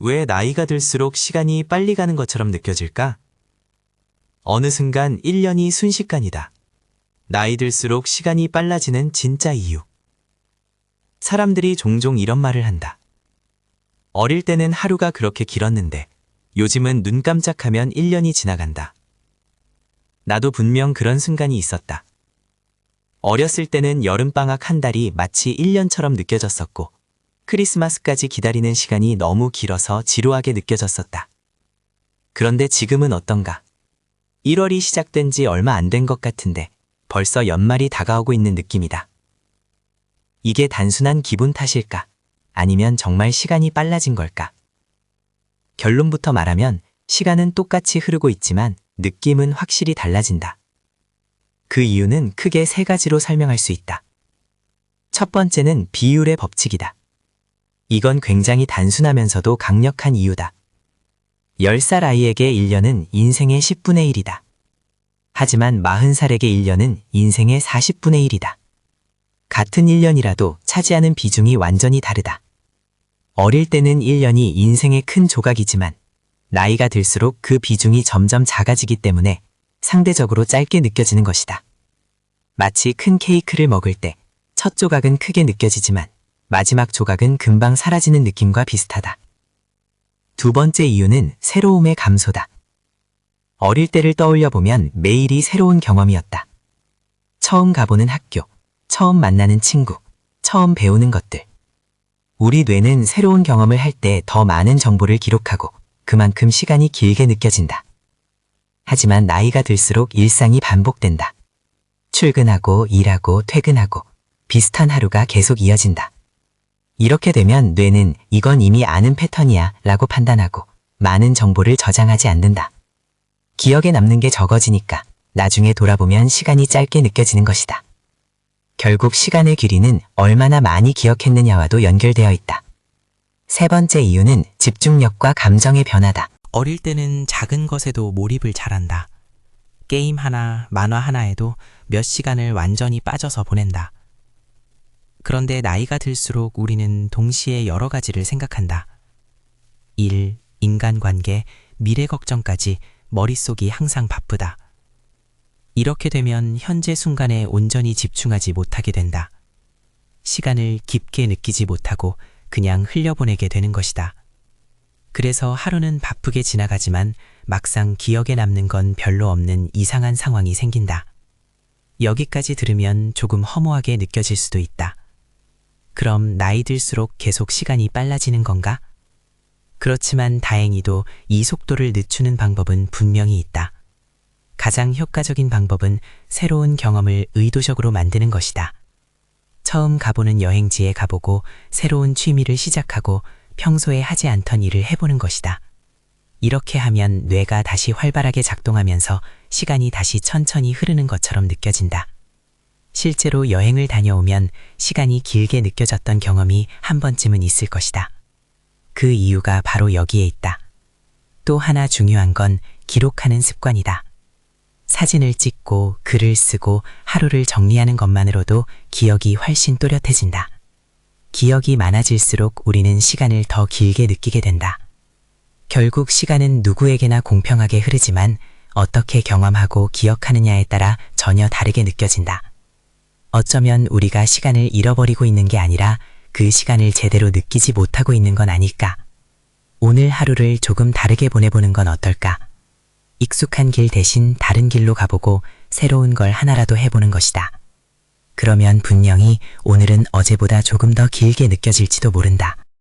왜 나이가 들수록 시간이 빨리 가는 것처럼 느껴질까? 어느 순간 1년이 순식간이다. 나이 들수록 시간이 빨라지는 진짜 이유. 사람들이 종종 이런 말을 한다. 어릴 때는 하루가 그렇게 길었는데 요즘은 눈 깜짝하면 1년이 지나간다. 나도 분명 그런 순간이 있었다. 어렸을 때는 여름방학 한 달이 마치 1년처럼 느껴졌었고 크리스마스까지 기다리는 시간이 너무 길어서 지루하게 느껴졌었다. 그런데 지금은 어떤가? 1월이 시작된 지 얼마 안 된 것 같은데 벌써 연말이 다가오고 있는 느낌이다. 이게 단순한 기분 탓일까? 아니면 정말 시간이 빨라진 걸까? 결론부터 말하면 시간은 똑같이 흐르고 있지만 느낌은 확실히 달라진다. 그 이유는 크게 세 가지로 설명할 수 있다. 첫 번째는 비율의 법칙이다. 이건 굉장히 단순하면서도 강력한 이유다. 10살 아이에게 1년은 인생의 10분의 1이다. 하지만 40살에게 1년은 인생의 40분의 1이다. 같은 1년이라도 차지하는 비중이 완전히 다르다. 어릴 때는 1년이 인생의 큰 조각이지만 나이가 들수록 그 비중이 점점 작아지기 때문에 상대적으로 짧게 느껴지는 것이다. 마치 큰 케이크를 먹을 때 첫 조각은 크게 느껴지지만 마지막 조각은 금방 사라지는 느낌과 비슷하다. 두 번째 이유는 새로움의 감소다. 어릴 때를 떠올려 보면 매일이 새로운 경험이었다. 처음 가보는 학교, 처음 만나는 친구, 처음 배우는 것들. 우리 뇌는 새로운 경험을 할 때 더 많은 정보를 기록하고 그만큼 시간이 길게 느껴진다. 하지만 나이가 들수록 일상이 반복된다. 출근하고 일하고 퇴근하고 비슷한 하루가 계속 이어진다. 이렇게 되면 뇌는 이건 이미 아는 패턴이야 라고 판단하고 많은 정보를 저장하지 않는다. 기억에 남는 게 적어지니까 나중에 돌아보면 시간이 짧게 느껴지는 것이다. 결국 시간의 길이는 얼마나 많이 기억했느냐와도 연결되어 있다. 세 번째 이유는 집중력과 감정의 변화다. 어릴 때는 작은 것에도 몰입을 잘한다. 게임 하나, 만화 하나에도 몇 시간을 완전히 빠져서 보낸다. 그런데 나이가 들수록 우리는 동시에 여러 가지를 생각한다. 일, 인간관계, 미래 걱정까지 머릿속이 항상 바쁘다. 이렇게 되면 현재 순간에 온전히 집중하지 못하게 된다. 시간을 깊게 느끼지 못하고 그냥 흘려보내게 되는 것이다. 그래서 하루는 바쁘게 지나가지만 막상 기억에 남는 건 별로 없는 이상한 상황이 생긴다. 여기까지 들으면 조금 허무하게 느껴질 수도 있다. 그럼 나이 들수록 계속 시간이 빨라지는 건가? 그렇지만 다행히도 이 속도를 늦추는 방법은 분명히 있다. 가장 효과적인 방법은 새로운 경험을 의도적으로 만드는 것이다. 처음 가보는 여행지에 가보고 새로운 취미를 시작하고 평소에 하지 않던 일을 해보는 것이다. 이렇게 하면 뇌가 다시 활발하게 작동하면서 시간이 다시 천천히 흐르는 것처럼 느껴진다. 실제로 여행을 다녀오면 시간이 길게 느껴졌던 경험이 한 번쯤은 있을 것이다. 그 이유가 바로 여기에 있다. 또 하나 중요한 건 기록하는 습관이다. 사진을 찍고 글을 쓰고 하루를 정리하는 것만으로도 기억이 훨씬 또렷해진다. 기억이 많아질수록 우리는 시간을 더 길게 느끼게 된다. 결국 시간은 누구에게나 공평하게 흐르지만 어떻게 경험하고 기억하느냐에 따라 전혀 다르게 느껴진다. 어쩌면 우리가 시간을 잃어버리고 있는 게 아니라 그 시간을 제대로 느끼지 못하고 있는 건 아닐까? 오늘 하루를 조금 다르게 보내보는 건 어떨까? 익숙한 길 대신 다른 길로 가보고 새로운 걸 하나라도 해보는 것이다. 그러면 분명히 오늘은 어제보다 조금 더 길게 느껴질지도 모른다.